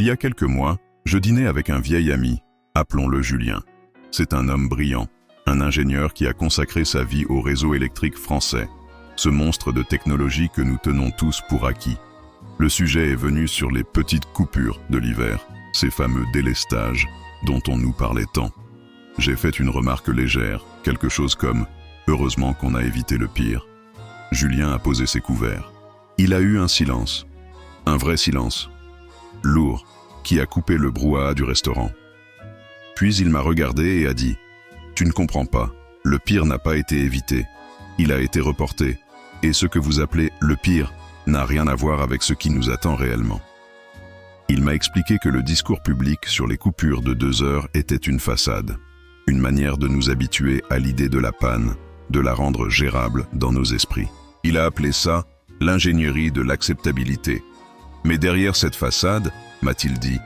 Il y a quelques mois, je dînais avec un vieil ami, appelons-le Julien. C'est un homme brillant, un ingénieur qui a consacré sa vie au réseau électrique français, ce monstre de technologie que nous tenons tous pour acquis. Le sujet est venu sur les petites coupures de l'hiver, ces fameux délestages dont on nous parlait tant. J'ai fait une remarque légère, quelque chose comme « heureusement qu'on a évité le pire ». Julien a posé ses couverts. Il a eu un silence, un vrai silence, lourd, qui a coupé le brouhaha du restaurant. Puis il m'a regardé et a dit « Tu ne comprends pas, le pire n'a pas été évité, il a été reporté, et ce que vous appelez le pire n'a rien à voir avec ce qui nous attend réellement. » Il m'a expliqué que le discours public sur les coupures de 2 heures était une façade, une manière de nous habituer à l'idée de la panne, de la rendre gérable dans nos esprits. Il a appelé ça l'ingénierie de l'acceptabilité. Mais derrière cette façade, m'a-t-il dit,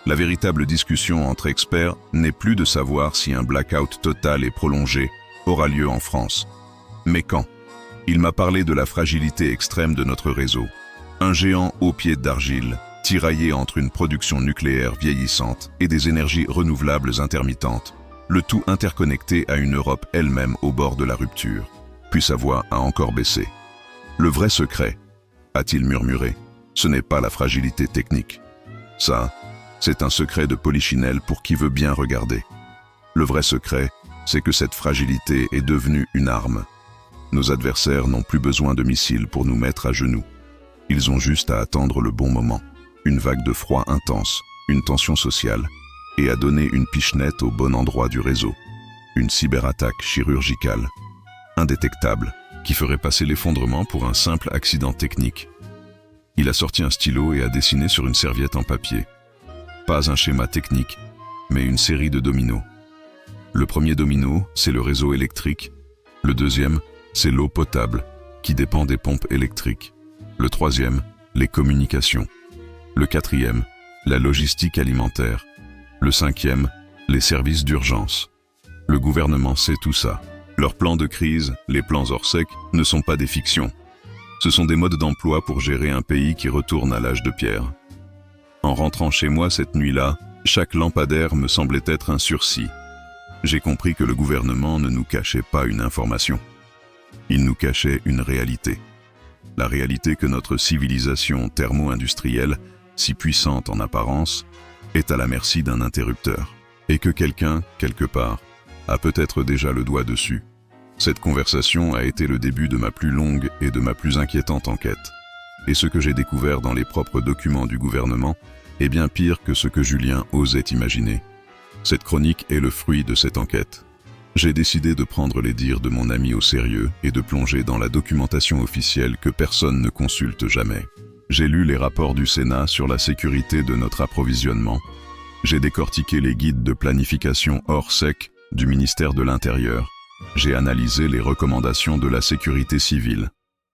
la véritable discussion entre experts n'est plus de savoir si un blackout total et prolongé aura lieu en France. Mais quand? Il m'a parlé de la fragilité extrême de notre réseau. Un géant aux pieds d'argile, tiraillé entre une production nucléaire vieillissante et des énergies renouvelables intermittentes, le tout interconnecté à une Europe elle-même au bord de la rupture. Puis sa voix a encore baissé. Le vrai secret, a-t-il murmuré, ce n'est pas la fragilité technique. Ça, c'est un secret de polichinelle pour qui veut bien regarder. Le vrai secret, c'est que cette fragilité est devenue une arme. Nos adversaires n'ont plus besoin de missiles pour nous mettre à genoux. Ils ont juste à attendre le bon moment, une vague de froid intense, une tension sociale, et à donner une pichenette au bon endroit du réseau. Une cyberattaque chirurgicale, indétectable, qui ferait passer l'effondrement pour un simple accident technique. Il a sorti un stylo et a dessiné sur une serviette en papier. Pas un schéma technique, mais une série de dominos. Le premier domino, c'est le réseau électrique. Le deuxième, c'est l'eau potable, qui dépend des pompes électriques. Le troisième, les communications. Le quatrième, la logistique alimentaire. Le cinquième, les services d'urgence. Le gouvernement sait tout ça. Leurs plans de crise, les plans Orsec, ne sont pas des fictions. Ce sont des modes d'emploi pour gérer un pays qui retourne à l'âge de pierre. En rentrant chez moi cette nuit-là, chaque lampadaire me semblait être un sursis. J'ai compris que le gouvernement ne nous cachait pas une information. Il nous cachait une réalité. La réalité que notre civilisation thermo-industrielle, si puissante en apparence, est à la merci d'un interrupteur. Et que quelqu'un, quelque part, a peut-être déjà le doigt dessus. Cette conversation a été le début de ma plus longue et de ma plus inquiétante enquête. Et ce que j'ai découvert dans les propres documents du gouvernement est bien pire que ce que Julien osait imaginer. Cette chronique est le fruit de cette enquête. J'ai décidé de prendre les dires de mon ami au sérieux et de plonger dans la documentation officielle que personne ne consulte jamais. J'ai lu les rapports du Sénat sur la sécurité de notre approvisionnement. J'ai décortiqué les guides de planification Orsec du ministère de l'Intérieur. J'ai analysé les recommandations de la sécurité civile.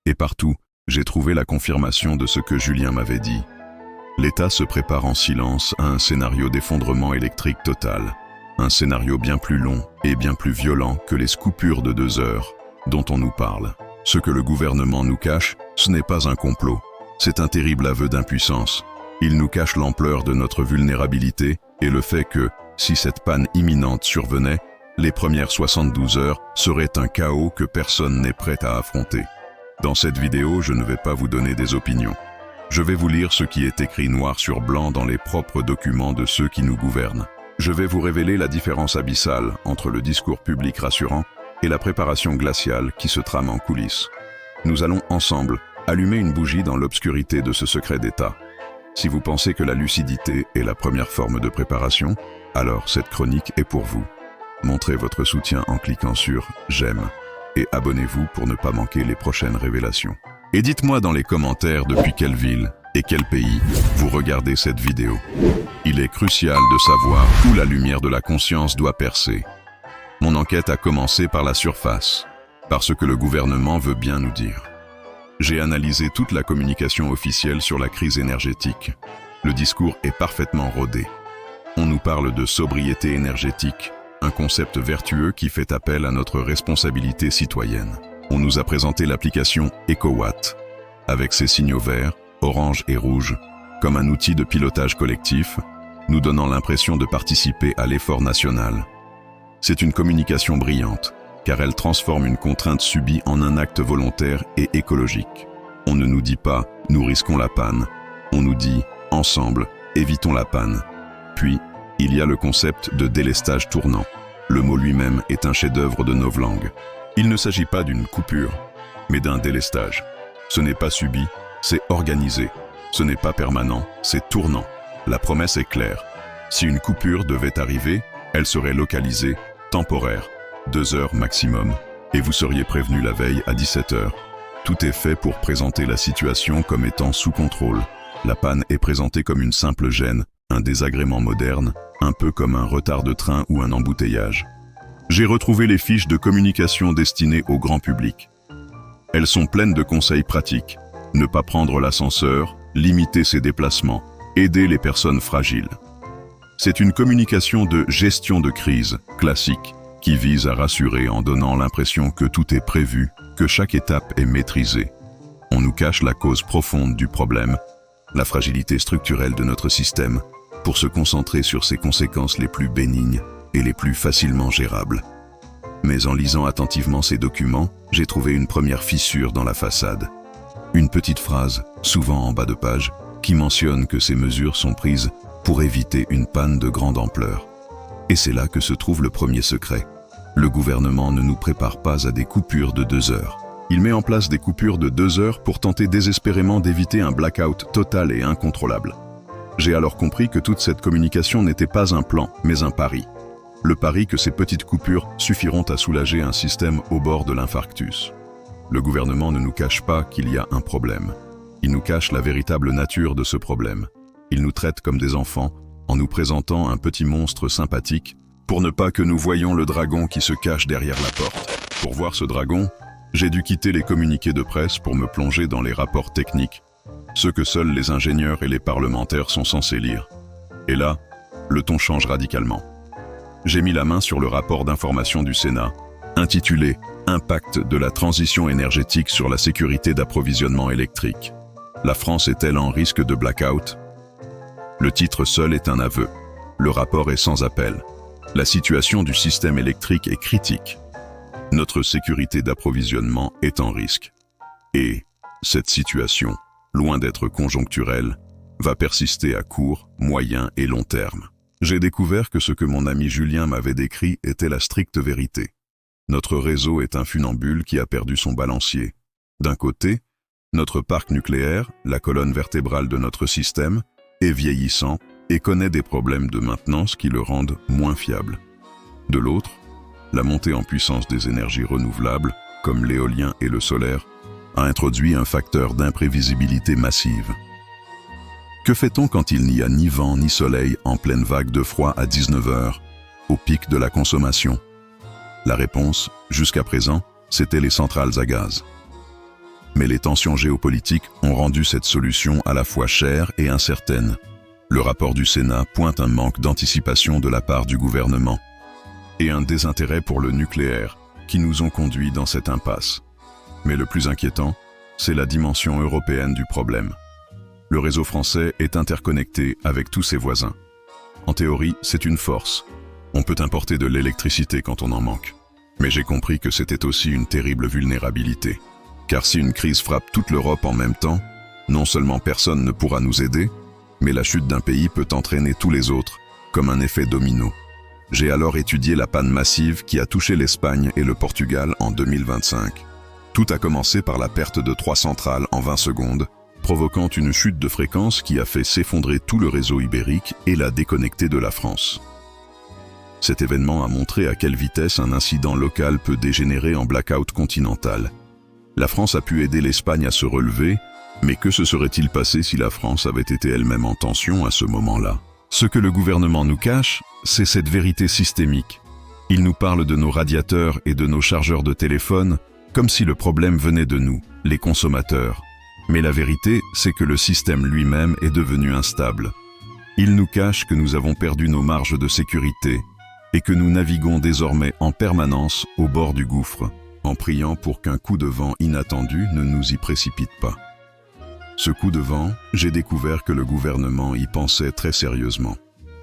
Et partout, j'ai trouvé la confirmation de ce que Julien m'avait dit. L'État se prépare en silence à un scénario d'effondrement électrique total. Un scénario bien plus long et bien plus violent que les coupures de 2 heures dont on nous parle. Ce que le gouvernement nous cache, ce n'est pas un complot. C'est un terrible aveu d'impuissance. Il nous cache l'ampleur de notre vulnérabilité et le fait que, si cette panne imminente survenait, les premières 72 heures seraient un chaos que personne n'est prêt à affronter. Dans cette vidéo, je ne vais pas vous donner des opinions. Je vais vous lire ce qui est écrit noir sur blanc dans les propres documents de ceux qui nous gouvernent. Je vais vous révéler la différence abyssale entre le discours public rassurant et la préparation glaciale qui se trame en coulisses. Nous allons ensemble allumer une bougie dans l'obscurité de ce secret d'État. Si vous pensez que la lucidité est la première forme de préparation, alors cette chronique est pour vous. Montrez votre soutien en cliquant sur « J'aime » et abonnez-vous pour ne pas manquer les prochaines révélations. Et dites-moi dans les commentaires depuis quelle ville et quel pays vous regardez cette vidéo. Il est crucial de savoir où la lumière de la conscience doit percer. Mon enquête a commencé par la surface, par ce que le gouvernement veut bien nous dire. J'ai analysé toute la communication officielle sur la crise énergétique. Le discours est parfaitement rodé. On nous parle de sobriété énergétique, un concept vertueux qui fait appel à notre responsabilité citoyenne. On nous a présenté l'application EcoWatt, avec ses signaux verts, orange et rouge, comme un outil de pilotage collectif, nous donnant l'impression de participer à l'effort national. C'est une communication brillante, car elle transforme une contrainte subie en un acte volontaire et écologique. On ne nous dit pas « nous risquons la panne », on nous dit « ensemble, évitons la panne ». Puis, il y a le concept de délestage tournant. Le mot lui-même est un chef-d'œuvre de novlangue. Il ne s'agit pas d'une coupure, mais d'un délestage. Ce n'est pas subi, c'est organisé. Ce n'est pas permanent, c'est tournant. La promesse est claire. Si une coupure devait arriver, elle serait localisée, temporaire, 2 heures maximum, et vous seriez prévenu la veille à 17 heures. Tout est fait pour présenter la situation comme étant sous contrôle. La panne est présentée comme une simple gêne, un désagrément moderne, un peu comme un retard de train ou un embouteillage. J'ai retrouvé les fiches de communication destinées au grand public. Elles sont pleines de conseils pratiques. Ne pas prendre l'ascenseur, limiter ses déplacements, aider les personnes fragiles. C'est une communication de gestion de crise classique qui vise à rassurer en donnant l'impression que tout est prévu, que chaque étape est maîtrisée. On nous cache la cause profonde du problème, la fragilité structurelle de notre système, pour se concentrer sur ses conséquences les plus bénignes et les plus facilement gérables. Mais en lisant attentivement ces documents, j'ai trouvé une première fissure dans la façade. Une petite phrase, souvent en bas de page, qui mentionne que ces mesures sont prises pour éviter une panne de grande ampleur. Et c'est là que se trouve le premier secret. Le gouvernement ne nous prépare pas à des coupures de 2 heures. Il met en place des coupures de 2 heures pour tenter désespérément d'éviter un blackout total et incontrôlable. J'ai alors compris que toute cette communication n'était pas un plan, mais un pari. Le pari que ces petites coupures suffiront à soulager un système au bord de l'infarctus. Le gouvernement ne nous cache pas qu'il y a un problème. Il nous cache la véritable nature de ce problème. Il nous traite comme des enfants en nous présentant un petit monstre sympathique pour ne pas que nous voyions le dragon qui se cache derrière la porte. Pour voir ce dragon, j'ai dû quitter les communiqués de presse pour me plonger dans les rapports techniques, ceux que seuls les ingénieurs et les parlementaires sont censés lire. Et là, le ton change radicalement. J'ai mis la main sur le rapport d'information du Sénat, intitulé « Impact de la transition énergétique sur la sécurité d'approvisionnement électrique. La France est-elle en risque de blackout ?» Le titre seul est un aveu. Le rapport est sans appel. La situation du système électrique est critique. Notre sécurité d'approvisionnement est en risque. Et cette situation, loin d'être conjoncturelle, va persister à court, moyen et long terme. J'ai découvert que ce que mon ami Julien m'avait décrit était la stricte vérité. Notre réseau est un funambule qui a perdu son balancier. D'un côté, notre parc nucléaire, la colonne vertébrale de notre système, est vieillissant et connaît des problèmes de maintenance qui le rendent moins fiable. De l'autre, la montée en puissance des énergies renouvelables, comme l'éolien et le solaire, a introduit un facteur d'imprévisibilité massive. Que fait-on quand il n'y a ni vent ni soleil en pleine vague de froid à 19 heures, au pic de la consommation? La réponse, jusqu'à présent, c'était les centrales à gaz. Mais les tensions géopolitiques ont rendu cette solution à la fois chère et incertaine. Le rapport du Sénat pointe un manque d'anticipation de la part du gouvernement et un désintérêt pour le nucléaire qui nous ont conduits dans cette impasse. Mais le plus inquiétant, c'est la dimension européenne du problème. Le réseau français est interconnecté avec tous ses voisins. En théorie, c'est une force. On peut importer de l'électricité quand on en manque. Mais j'ai compris que c'était aussi une terrible vulnérabilité. Car si une crise frappe toute l'Europe en même temps, non seulement personne ne pourra nous aider, mais la chute d'un pays peut entraîner tous les autres, comme un effet domino. J'ai alors étudié la panne massive qui a touché l'Espagne et le Portugal en 2025. Tout a commencé par la perte de 3 centrales en 20 secondes, provoquant une chute de fréquence qui a fait s'effondrer tout le réseau ibérique et la déconnecter de la France. Cet événement a montré à quelle vitesse un incident local peut dégénérer en blackout continental. La France a pu aider l'Espagne à se relever, mais que se serait-il passé si la France avait été elle-même en tension à ce moment-là? Ce que le gouvernement nous cache, c'est cette vérité systémique. Il nous parle de nos radiateurs et de nos chargeurs de téléphone, comme si le problème venait de nous, les consommateurs. Mais la vérité, c'est que le système lui-même est devenu instable. Il nous cache que nous avons perdu nos marges de sécurité et que nous naviguons désormais en permanence au bord du gouffre, en priant pour qu'un coup de vent inattendu ne nous y précipite pas. Ce coup de vent, j'ai découvert que le gouvernement y pensait très sérieusement.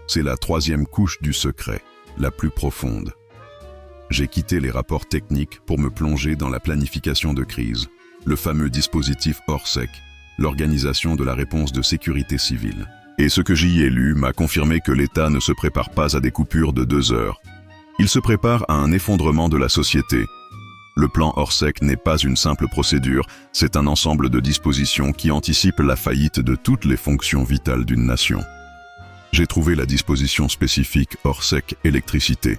C'est la troisième couche du secret, la plus profonde. J'ai quitté les rapports techniques pour me plonger dans la planification de crise, le fameux dispositif Orsec, l'organisation de la réponse de sécurité civile. Et ce que j'y ai lu m'a confirmé que l'État ne se prépare pas à des coupures de 2 heures. Il se prépare à un effondrement de la société. Le plan Orsec n'est pas une simple procédure, c'est un ensemble de dispositions qui anticipent la faillite de toutes les fonctions vitales d'une nation. J'ai trouvé la disposition spécifique Orsec électricité.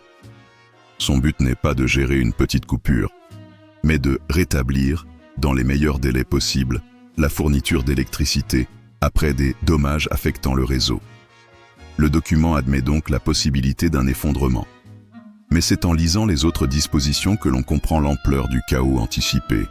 Son but n'est pas de gérer une petite coupure, mais de rétablir, dans les meilleurs délais possibles, la fourniture d'électricité après des dommages affectant le réseau. Le document admet donc la possibilité d'un effondrement. Mais c'est en lisant les autres dispositions que l'on comprend l'ampleur du chaos anticipé.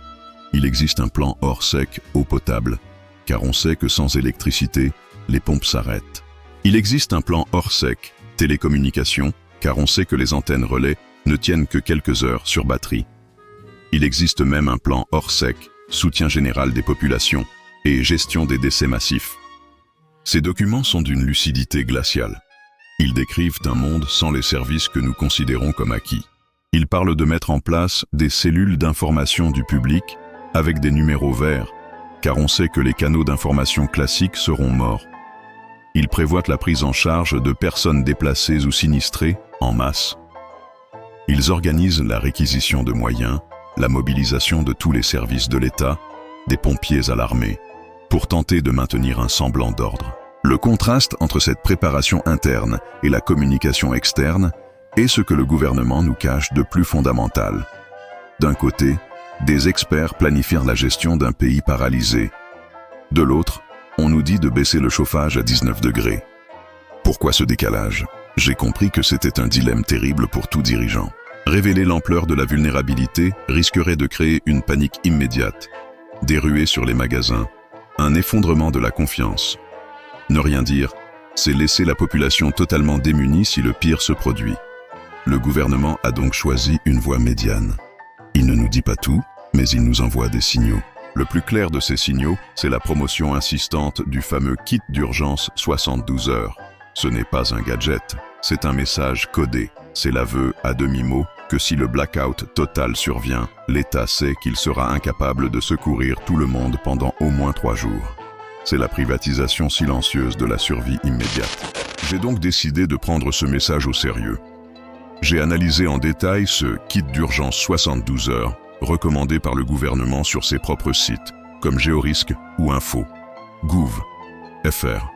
Il existe un plan Orsec eau potable, car on sait que sans électricité, les pompes s'arrêtent. Il existe un plan Orsec télécommunications, car on sait que les antennes relais ne tiennent que quelques heures sur batterie. Il existe même un plan Orsec, soutien général des populations et gestion des décès massifs. Ces documents sont d'une lucidité glaciale. Ils décrivent un monde sans les services que nous considérons comme acquis. Ils parlent de mettre en place des cellules d'information du public avec des numéros verts, car on sait que les canaux d'information classiques seront morts. Ils prévoient la prise en charge de personnes déplacées ou sinistrées en masse. Ils organisent la réquisition de moyens, la mobilisation de tous les services de l'État, des pompiers à l'armée, pour tenter de maintenir un semblant d'ordre. Le contraste entre cette préparation interne et la communication externe est ce que le gouvernement nous cache de plus fondamental. D'un côté, des experts planifient la gestion d'un pays paralysé. De l'autre, on nous dit de baisser le chauffage à 19 degrés. Pourquoi ce décalage ? J'ai compris que c'était un dilemme terrible pour tout dirigeant. Révéler l'ampleur de la vulnérabilité risquerait de créer une panique immédiate, des ruées sur les magasins, un effondrement de la confiance. Ne rien dire, c'est laisser la population totalement démunie si le pire se produit. Le gouvernement a donc choisi une voie médiane. Il ne nous dit pas tout, mais il nous envoie des signaux. Le plus clair de ces signaux, c'est la promotion insistante du fameux kit d'urgence 72 heures. Ce n'est pas un gadget, c'est un message codé. C'est l'aveu à demi-mot que si le blackout total survient, l'État sait qu'il sera incapable de secourir tout le monde pendant au moins 3 jours. C'est la privatisation silencieuse de la survie immédiate. J'ai donc décidé de prendre ce message au sérieux. J'ai analysé en détail ce kit d'urgence 72 heures recommandé par le gouvernement sur ses propres sites, comme Géorisque ou Info, Gouv.fr.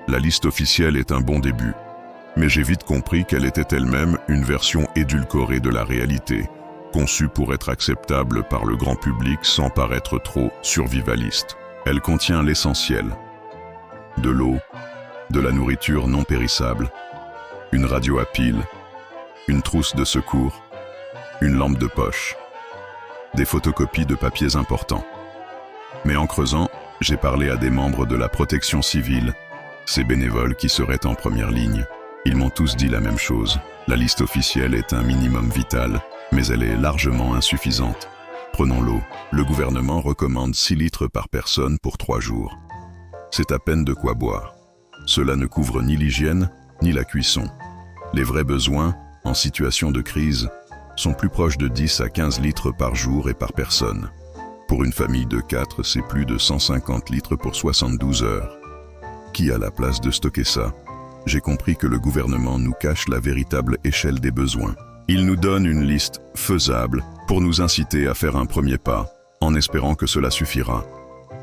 La liste officielle est un bon début, mais j'ai vite compris qu'elle était elle-même une version édulcorée de la réalité, conçue pour être acceptable par le grand public sans paraître trop survivaliste. Elle contient l'essentiel: de l'eau, de la nourriture non périssable, une radio à pile, une trousse de secours, une lampe de poche, des photocopies de papiers importants. Mais en creusant, j'ai parlé à des membres de la protection civile, ces bénévoles qui seraient en première ligne. Ils m'ont tous dit la même chose. La liste officielle est un minimum vital, mais elle est largement insuffisante. Prenons l'eau. Le gouvernement recommande 6 litres par personne pour 3 jours. C'est à peine de quoi boire. Cela ne couvre ni l'hygiène, ni la cuisson. Les vrais besoins, en situation de crise, sont plus proches de 10 à 15 litres par jour et par personne. Pour une famille de 4, c'est plus de 150 litres pour 72 heures. Qui a la place de stocker ça ? J'ai compris que le gouvernement nous cache la véritable échelle des besoins. Il nous donne une liste faisable pour nous inciter à faire un premier pas, en espérant que cela suffira.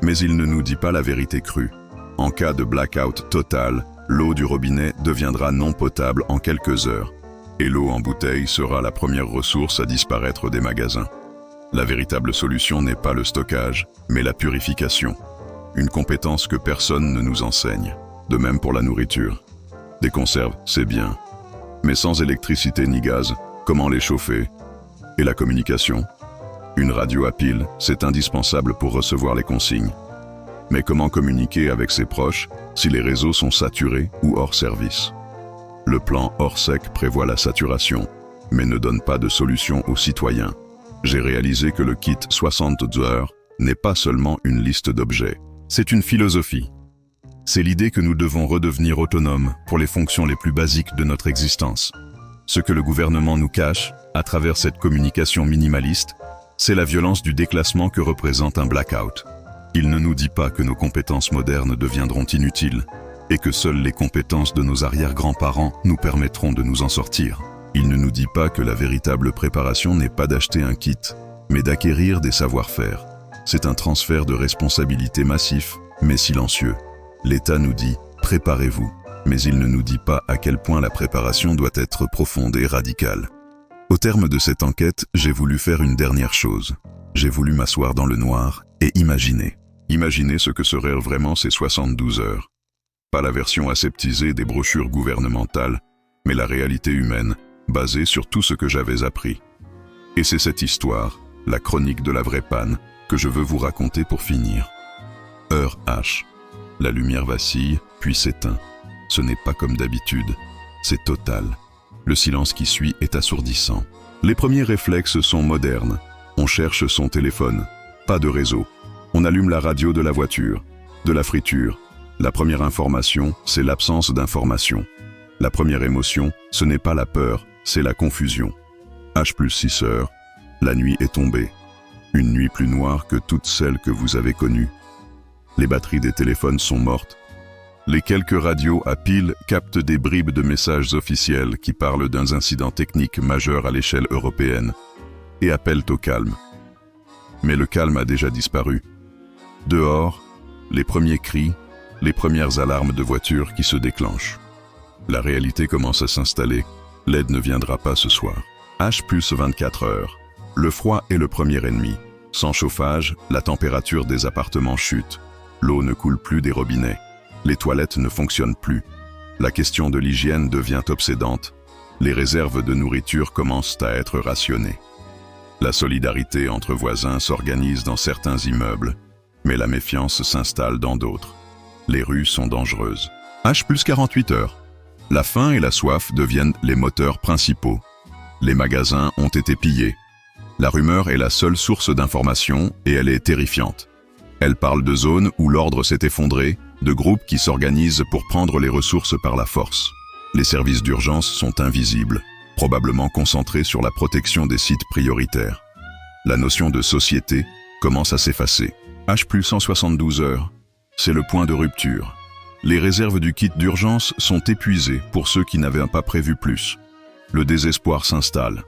Mais il ne nous dit pas la vérité crue. En cas de blackout total, l'eau du robinet deviendra non potable en quelques heures, et l'eau en bouteille sera la première ressource à disparaître des magasins. La véritable solution n'est pas le stockage, mais la purification. Une compétence que personne ne nous enseigne. De même pour la nourriture. Des conserves, c'est bien. Mais sans électricité ni gaz, comment les chauffer ? Et la communication ? Une radio à pile, c'est indispensable pour recevoir les consignes. Mais comment communiquer avec ses proches si les réseaux sont saturés ou hors service ? Le plan Orsec prévoit la saturation, mais ne donne pas de solution aux citoyens. J'ai réalisé que le kit 72 heures n'est pas seulement une liste d'objets. C'est une philosophie. C'est l'idée que nous devons redevenir autonomes pour les fonctions les plus basiques de notre existence. Ce que le gouvernement nous cache, à travers cette communication minimaliste, c'est la violence du déclassement que représente un blackout. Il ne nous dit pas que nos compétences modernes deviendront inutiles et que seules les compétences de nos arrière-grands-parents nous permettront de nous en sortir. Il ne nous dit pas que la véritable préparation n'est pas d'acheter un kit, mais d'acquérir des savoir-faire. C'est un transfert de responsabilité massif, mais silencieux. L'État nous dit « préparez-vous », mais il ne nous dit pas à quel point la préparation doit être profonde et radicale. Au terme de cette enquête, j'ai voulu faire une dernière chose. J'ai voulu m'asseoir dans le noir et imaginer. Imaginer ce que seraient vraiment ces 72 heures. Pas la version aseptisée des brochures gouvernementales, mais la réalité humaine, basée sur tout ce que j'avais appris. Et c'est cette histoire, la chronique de la vraie panne, que je veux vous raconter pour finir. Heure H. La lumière vacille, puis s'éteint. Ce n'est pas comme d'habitude, c'est total. Le silence qui suit est assourdissant. Les premiers réflexes sont modernes. On cherche son téléphone, pas de réseau. On allume la radio de la voiture, de la friture. La première information, c'est l'absence d'information. La première émotion, ce n'est pas la peur, c'est la confusion. H+6 heures, la nuit est tombée. Une nuit plus noire que toutes celles que vous avez connues. Les batteries des téléphones sont mortes. Les quelques radios à pile captent des bribes de messages officiels qui parlent d'un incident technique majeur à l'échelle européenne et appellent au calme. Mais le calme a déjà disparu. Dehors, les premiers cris, les premières alarmes de voitures qui se déclenchent. La réalité commence à s'installer. L'aide ne viendra pas ce soir. H+24 heures. Le froid est le premier ennemi. Sans chauffage, la température des appartements chute. L'eau ne coule plus des robinets. Les toilettes ne fonctionnent plus. La question de l'hygiène devient obsédante. Les réserves de nourriture commencent à être rationnées. La solidarité entre voisins s'organise dans certains immeubles, mais la méfiance s'installe dans d'autres. Les rues sont dangereuses. H+48 heures. La faim et la soif deviennent les moteurs principaux. Les magasins ont été pillés. La rumeur est la seule source d'information et elle est terrifiante. Elle parle de zones où l'ordre s'est effondré, de groupes qui s'organisent pour prendre les ressources par la force. Les services d'urgence sont invisibles, probablement concentrés sur la protection des sites prioritaires. La notion de société commence à s'effacer. H+172 heures. C'est le point de rupture. Les réserves du kit d'urgence sont épuisées pour ceux qui n'avaient pas prévu plus. Le désespoir s'installe.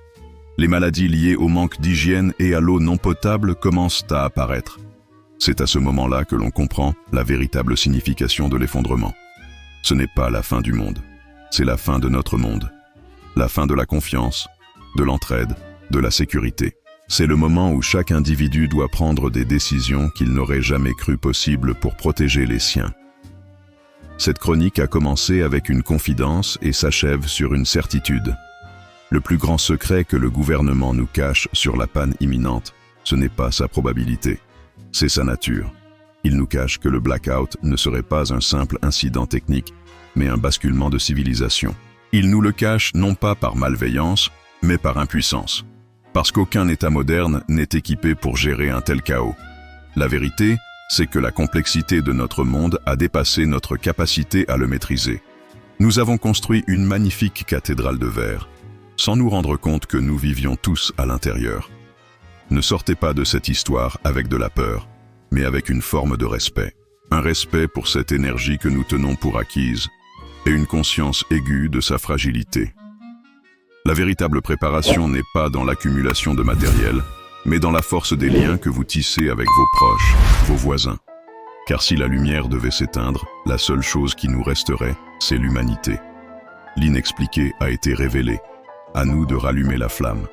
Les maladies liées au manque d'hygiène et à l'eau non potable commencent à apparaître. C'est à ce moment-là que l'on comprend la véritable signification de l'effondrement. Ce n'est pas la fin du monde, c'est la fin de notre monde. La fin de la confiance, de l'entraide, de la sécurité. C'est le moment où chaque individu doit prendre des décisions qu'il n'aurait jamais cru possibles pour protéger les siens. Cette chronique a commencé avec une confidence et s'achève sur une certitude. Le plus grand secret que le gouvernement nous cache sur la panne imminente, ce n'est pas sa probabilité, c'est sa nature. Il nous cache que le blackout ne serait pas un simple incident technique, mais un basculement de civilisation. Il nous le cache non pas par malveillance, mais par impuissance. Parce qu'aucun État moderne n'est équipé pour gérer un tel chaos. La vérité, c'est que la complexité de notre monde a dépassé notre capacité à le maîtriser. Nous avons construit une magnifique cathédrale de verre, sans nous rendre compte que nous vivions tous à l'intérieur. Ne sortez pas de cette histoire avec de la peur, mais avec une forme de respect. Un respect pour cette énergie que nous tenons pour acquise, et une conscience aiguë de sa fragilité. La véritable préparation n'est pas dans l'accumulation de matériel, mais dans la force des liens que vous tissez avec vos proches, vos voisins. Car si la lumière devait s'éteindre, la seule chose qui nous resterait, c'est l'humanité. L'inexpliqué a été révélé. À nous de rallumer la flamme.